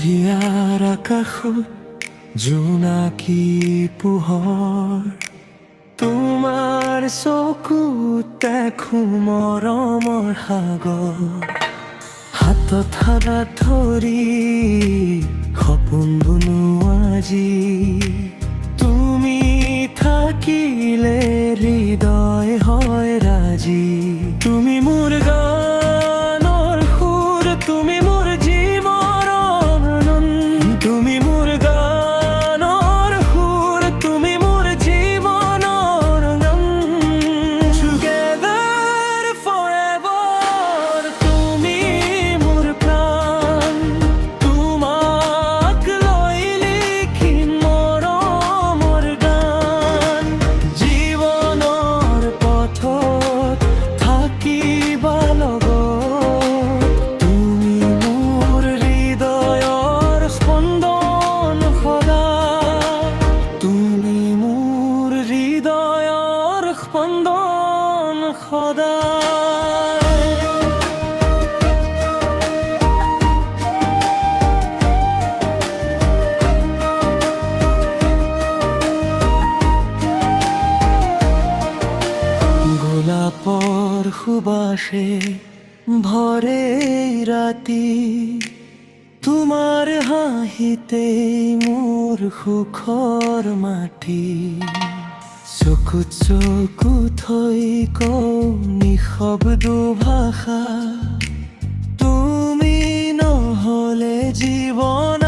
সন্ধিয়াৰ আকাশত জোনাকী পোহৰ, তোমাৰ চকুত দেখো মৰমৰ সাগৰ। হাতত হাত ধৰি সপোন বুনো আজি, তুমি থাকিলে হৃদয় হয় ৰাজি। তুমি মোৰ গানৰ সুৰ, তুমি মোৰ জীৱনৰ আনন্দ। তুমি মোৰ গানৰ সুৰ, তুমি মোৰ জীৱনৰ আনন্দ। Together forever, তুমি মোৰ প্ৰাণ। তোমাক লৈ লিখিম মৰমৰ গান। জীৱনৰ পথত থাকিবা লগত, তুমি মোৰ হৃদয়ৰ স্পন্দন সদা। তুমি মোৰ হৃদয়ৰ স্পন্দন সদা। গোলাপৰ সুবাসে ভৰে ৰাতি, তোমাৰ হাঁহিতেই মোৰ সুখৰ মাটি। চকুত চকু থৈ কওঁ নিশব্দ ভাষা, তুমি নহ'লে জীৱন